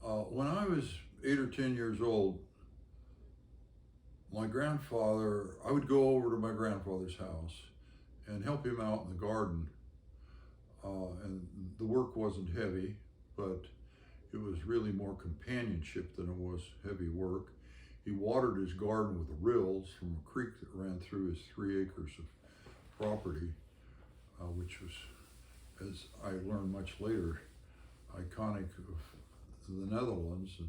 When I was 8 or 10 years old, my grandfather, I would go over to my grandfather's house and help him out in the garden. And the work wasn't heavy, but it was really more companionship than it was heavy work. He watered his garden with rills from a creek that ran through his 3 acres of property, which was, as I learned much later, iconic of the Netherlands and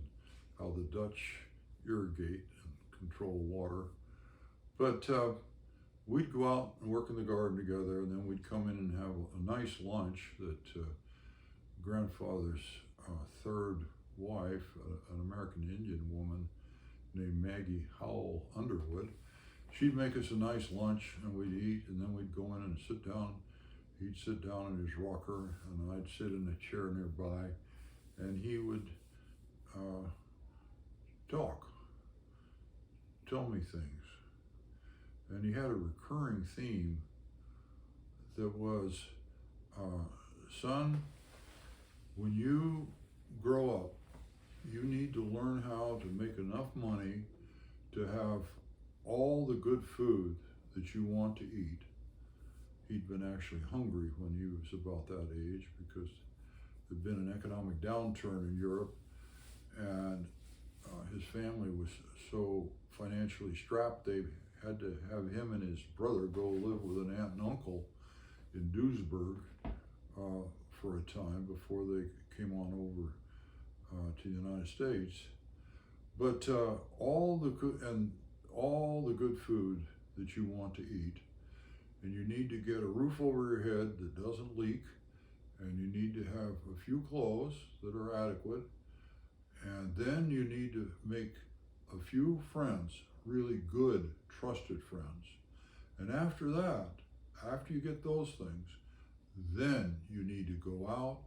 how the Dutch irrigate and control water. But we'd go out and work in the garden together, and then we'd come in and have a nice lunch that grandfather's third wife, an American Indian woman named Maggie Howell Underwood, she'd make us a nice lunch and we'd eat, and then we'd go in and sit down. He'd sit down in his rocker and I'd sit in a chair nearby, and he would talk, tell me things. And he had a recurring theme that was, son, when you grow up, you need to learn how to make enough money to have all the good food that you want to eat. He'd been actually hungry when he was about that age because there'd been an economic downturn in Europe, and his family was so financially strapped they had to have him and his brother go live with an aunt and uncle in Duisburg for a time before they came on over to the United States. But all the good food that you want to eat, and you need to get a roof over your head that doesn't leak, and you need to have a few clothes that are adequate, and then you need to make a few friends, really good, trusted friends. And after that, after you get those things, then you need to go out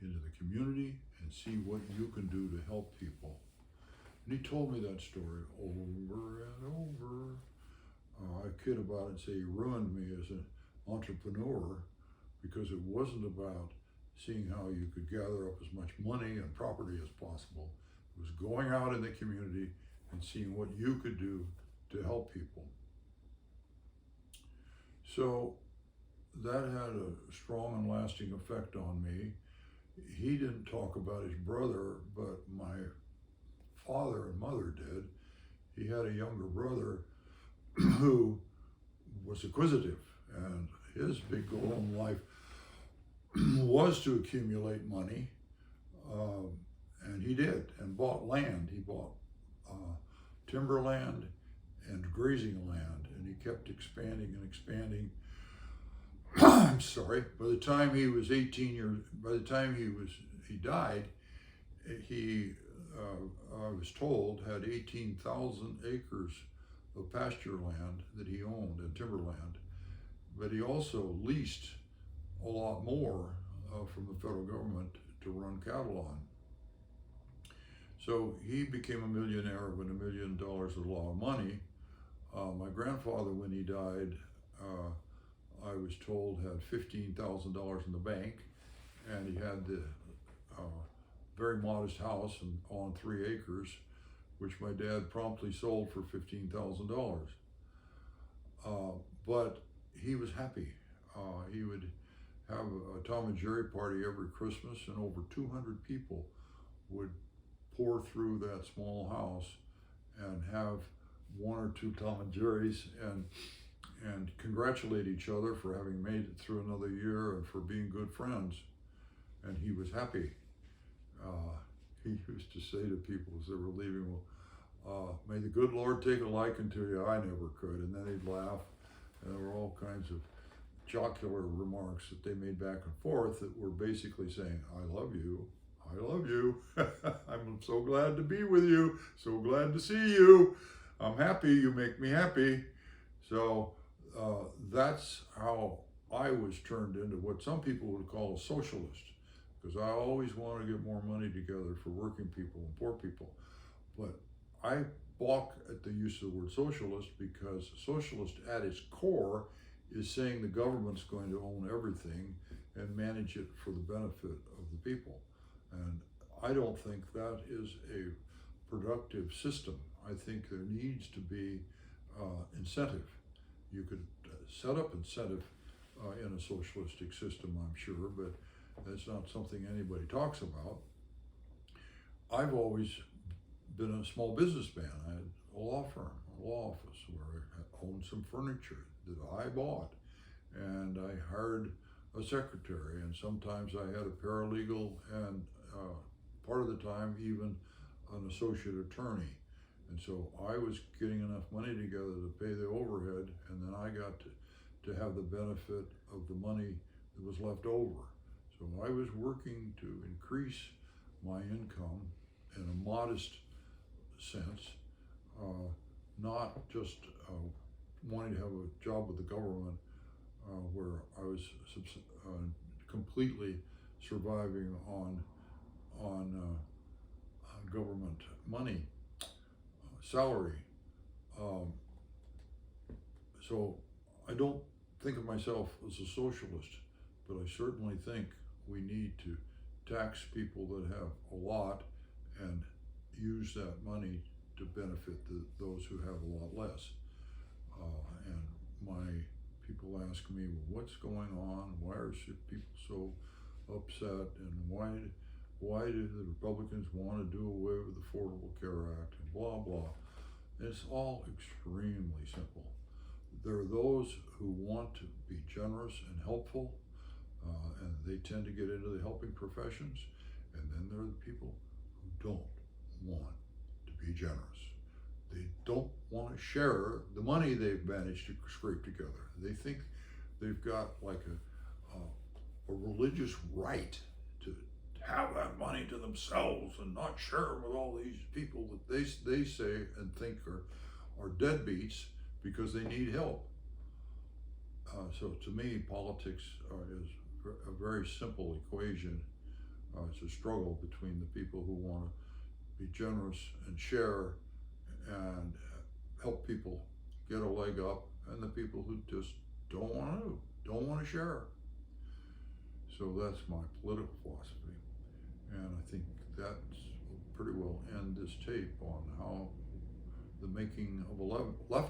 into the community and see what you can do to help people. And he told me that story over and over. I kid about it and say he ruined me as an entrepreneur, because it wasn't about seeing how you could gather up as much money and property as possible. It was going out in the community and seeing what you could do to help people. So that had a strong and lasting effect on me. He didn't talk about his brother, but my father and mother did. He had a younger brother who was acquisitive, and his big goal in life was to accumulate money, and he did, and bought land. He bought timberland and grazing land, and he kept expanding and expanding. I'm sorry. By the time he was 18 years, by the time he died, he, I was told, had 18,000 acres of pasture land that he owned and timberland, but he also leased a lot more from the federal government to run cattle on. So he became a millionaire when $1 million is a lot of money. My grandfather, when he died, I was told had $15,000 in the bank, and he had the very modest house on 3 acres, which my dad promptly sold for $15,000. But he was happy. He would have a Tom and Jerry party every Christmas, and over 200 people would pour through that small house and have 1 or 2 Tom and Jerry's and congratulate each other for having made it through another year and for being good friends. And he was happy. He used to say to people as they were leaving, well, may the good Lord take a liking to you, I never could. And then he'd laugh, and there were all kinds of jocular remarks that they made back and forth that were basically saying, I love you, I love you, I'm so glad to be with you, so glad to see you, I'm happy, you make me happy. So that's how I was turned into what some people would call a socialist, because I always wanted to get more money together for working people and poor people. But I balk at the use of the word socialist, because socialist at its core is saying the government's going to own everything and manage it for the benefit of the people. And I don't think that is a productive system. I think there needs to be incentive. You could set up incentive in a socialistic system, I'm sure, but that's not something anybody talks about. I've always been a small businessman. I had a law firm, a law office where I owned some furniture that I bought, and I hired a secretary, and sometimes I had a paralegal, and part of the time even an associate attorney. And so I was getting enough money together to pay the overhead, and then I got to have the benefit of the money that was left over. So I was working to increase my income in a modest sense, not just wanting to have a job with the government where I was completely surviving on government money, salary. So I don't think of myself as a socialist, but I certainly think we need to tax people that have a lot and use that money to benefit those who have a lot less. And my people ask me, well, what's going on? Why are people so upset? And why do the Republicans want to do away with the Affordable Care Act and blah, blah. It's all extremely simple. There are those who want to be generous and helpful, and they tend to get into the helping professions. And then there are the people who don't want to be generous. They don't want to share the money they've managed to scrape together. They think they've got like a religious right to have that money to themselves and not share it with all these people that they say and think are deadbeats because they need help. So to me, politics is a very simple equation. It's a struggle between the people who want to be generous and share and help people get a leg up, and the people who just don't want to share. So that's my political philosophy, and I think that's pretty well end this tape on how the making of a left